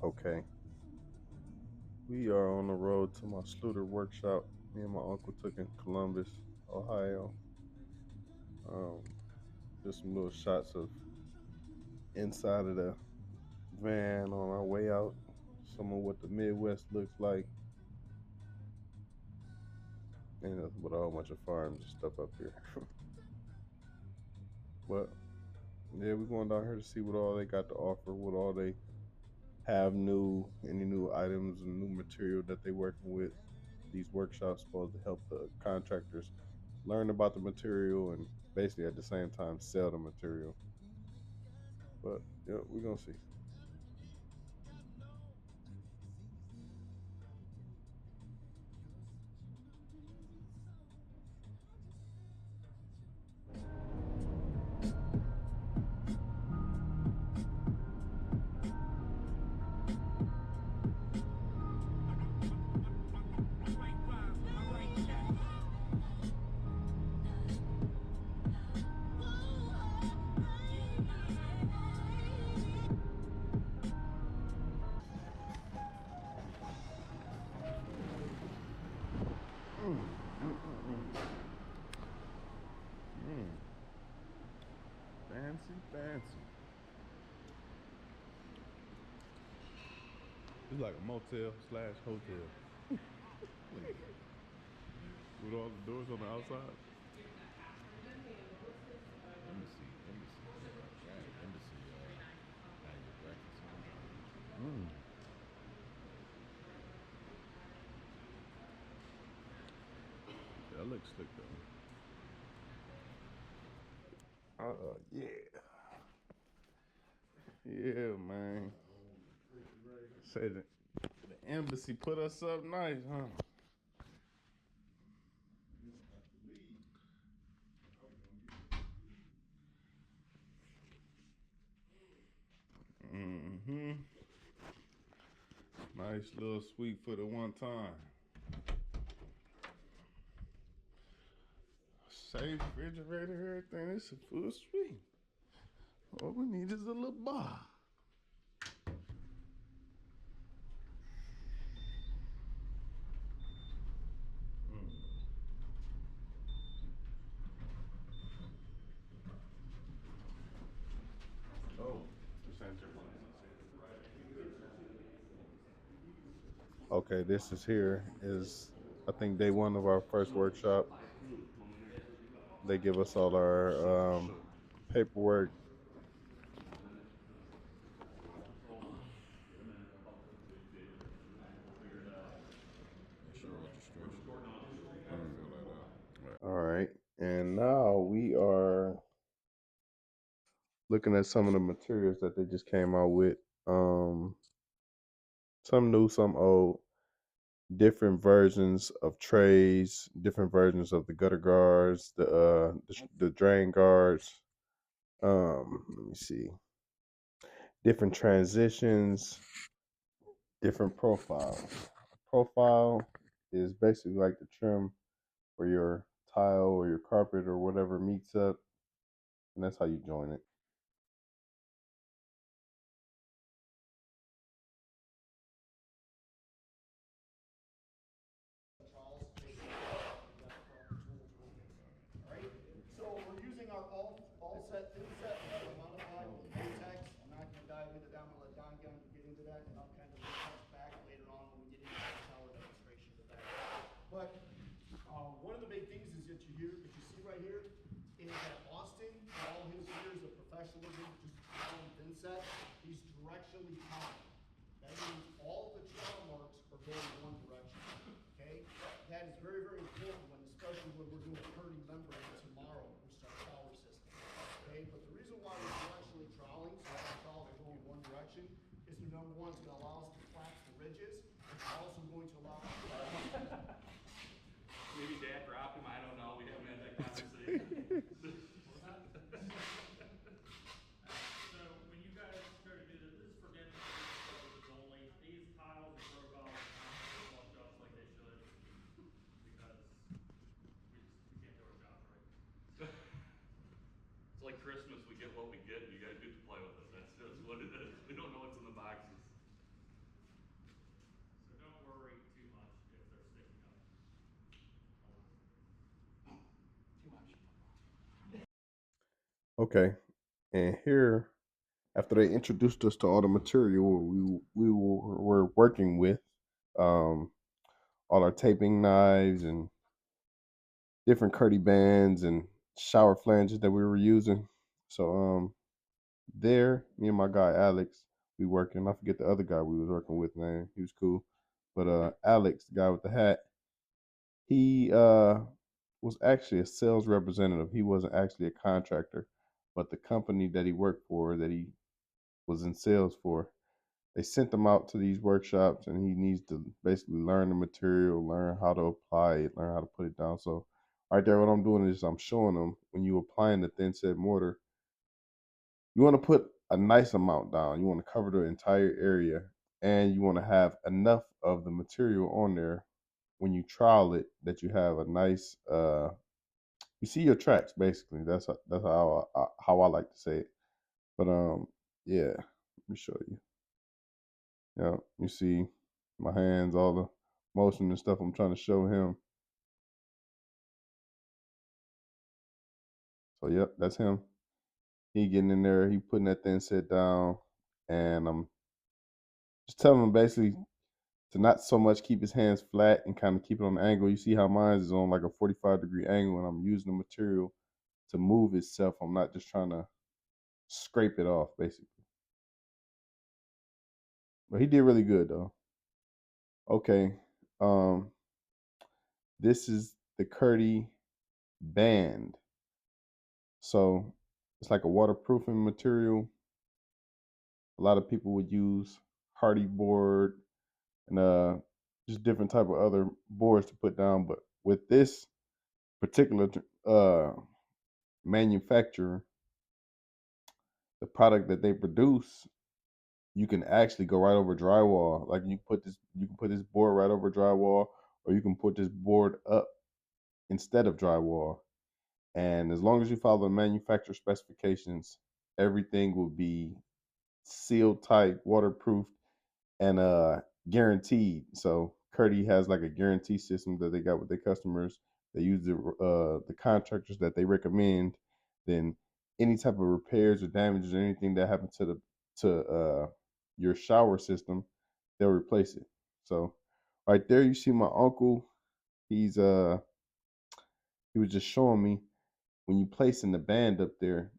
Okay, we are on the road to my Schluter workshop. Me and my uncle took in Columbus, Ohio. Um, just some little shots of inside of the van on our way out. Some of what the Midwest looks like, and with a whole bunch of farms and stuff up here. But yeah, we're going down here to see what all they got to offer, what all they have new, any new items and new material that they working with. These workshops supposed to help the contractors learn about the material and basically at the same time sell the material. But yeah, we're gonna see. Mm, mm, mm, mm. Fancy, fancy. It's like a motel slash hotel with all the doors on the outside. Embassy, embassy, embassy. Had your breakfast. Mm. That looks slick though. Yeah, yeah, man. Say the embassy put us up nice, huh? Mm-hmm. Nice little sweet foot at one time. Safe refrigerator, everything. This is full sweet. All we need is a little bar. Oh, okay, this is here is I think day one of our first workshop. They give us all our paperwork. That's your registration. All right, and now we are looking at some of the materials that they just came out with. Um, some new, some old. Different versions of trays, different versions of the gutter guards, the drain guards. Let me see, different transitions, different profiles. Profile is basically like the trim where your tile or your carpet or whatever meets up, and that's how you join it. Right? So we're using our all set, thin set, modified with Vortex. I'm not gonna dive into that, I'm gonna let Don get into that, and I'll kind of touch back later on when we get into the tower demonstration of that. But, one of the big things is that that you see right here, is that Austin, for all his years of professionalism, just on thin set, he's directionally tied. That means all the trail marks are going one direction, okay? That is very, very important when, especially when we're doing herding membrane tomorrow, which is our tower system, okay? But the reason why we're directionally troweling, so all the trowels are going one direction, is that number one, it's gonna allow us to collapse the ridges. It's also going to allow us Maybe Dad dropped him. I don't know. We haven't had that conversation. So when you guys go to do this, this is for demonstration purposes only. These tiles and profiles are flush up like they should, because we can't do our jobs right. It's like Christmas. We get what we get, and you guys get to play with it. That's what it is. We don't know what's in the boxes. Okay, and here after they introduced us to all the material were working with, um, all our taping knives and different Curdy bands and shower flanges that we were using. So there, me and my guy Alex, we working. I forget the other guy we was working with, man. He was cool. But Alex, the guy with the hat, he was actually a sales representative. He wasn't actually a contractor, but the company that he worked for, that he was in sales for, they sent him out to these workshops, and he needs to basically learn the material, learn how to apply it, learn how to put it down. So right there, what I'm doing is I'm showing them when you applying the thin set mortar, you want to put a nice amount down. You want to cover the entire area, and you want to have enough of the material on there when you trowel it that you have a nice you see your tracks basically. That's how I like to say it. But yeah, let me show you. Yeah, you see my hands, all the motion and stuff I'm trying to show him. So yep, that's him. He getting in there, he putting that thin set down, and I'm just telling him basically to not so much keep his hands flat and kind of keep it on the angle. You see how mine is on like a 45-degree angle, and I'm using the material to move itself. I'm not just trying to scrape it off, basically. But he did really good though. Okay, um, this is the Curdy band. So it's like a waterproofing material. A lot of people would use hardy board and just different type of other boards to put down. But with this particular manufacturer, the product that they produce, you can actually go right over drywall. Like you can put this board right over drywall, or you can put this board up instead of drywall. And as long as you follow the manufacturer specifications, everything will be sealed tight, waterproof, and guaranteed. So Curdy has like a guarantee system that they got with their customers. They use the contractors that they recommend. Then any type of repairs or damages or anything that happens to your shower system, they'll replace it. So right there, you see my uncle. He's he was just showing me when you placing the band up there.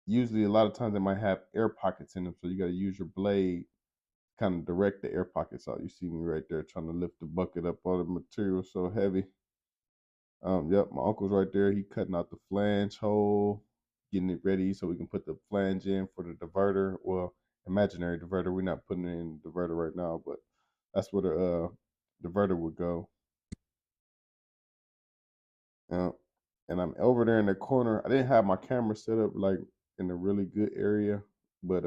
Usually, a lot of times they might have air pockets in them, so you got to use your blade kind of direct the air pockets out. You see me right there trying to lift the bucket up. All the material so heavy. Yep, my uncle's right there. He cutting out the flange hole, getting it ready so we can put the flange in for the diverter. Well, imaginary diverter. We're not putting it in the diverter right now, but that's where the diverter would go. Uh, and I'm over there in the corner. I didn't have my camera set up like in a really good area, but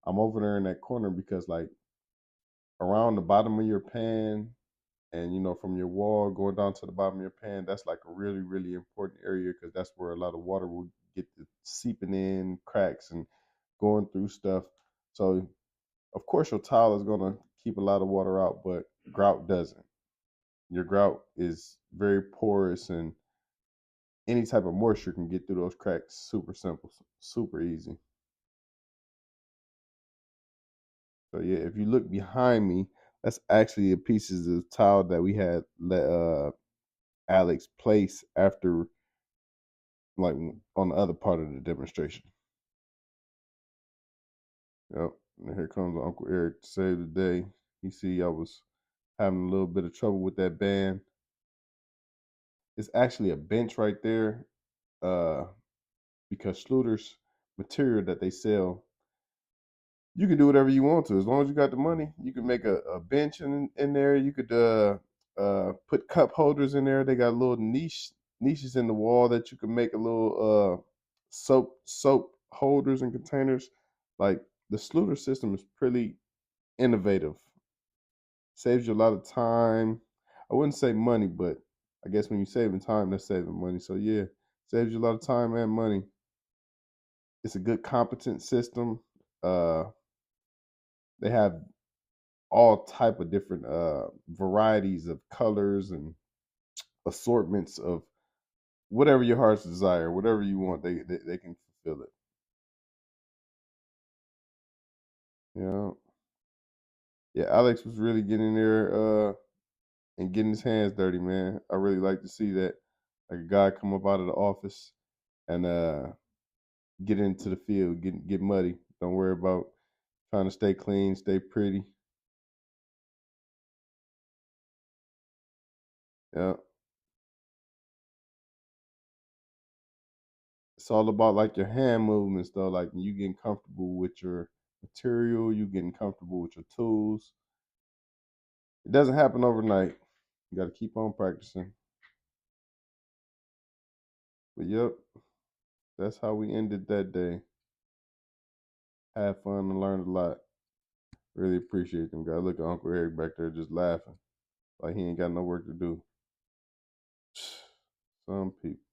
I'm over there in that corner because like around the bottom of your pan and from your wall going down to the bottom of your pan, that's like a really really important area because that's where a lot of water will get to seeping in cracks and going through stuff. So of course your tile is going to keep a lot of water out, but grout doesn't. Your grout is very porous, and any type of moisture can get through those cracks super simple, super easy. So yeah, if you look behind me, that's actually the pieces of tile that we had let Alex place after, like, on the other part of the demonstration. Yep. And here comes Uncle Eric to save the day. He see I was having a little bit of trouble with that band. It's actually a bench right there, uh, because Schluter's material that they sell, you can do whatever you want to as long as you got the money. You can make a bench in there. You could put cup holders in there. They got little niches in the wall that you can make a little soap holders and containers. Like the Schluter system is pretty innovative. Saves you a lot of time. I wouldn't say money, but I guess when you're saving time, that's saving money. So yeah, saves you a lot of time and money. It's a good competent system. Uh, they have all type of different varieties of colors and assortments of whatever your heart's desire, whatever you want, they can fulfill it. Yeah. Yeah, Alex was really getting there and getting his hands dirty, man. I really like to see that. Like a guy come up out of the office and get into the field, get muddy. Don't worry about trying to stay clean, stay pretty. Yeah. It's all about like your hand movements though, like you getting comfortable with your material, you getting comfortable with your tools. It doesn't happen overnight. You gotta keep on practicing. But yep, that's how we ended that day. Had fun and learned a lot. Really appreciate them guys. Look at Uncle Eric back there just laughing. Like he ain't got no work to do. Some people.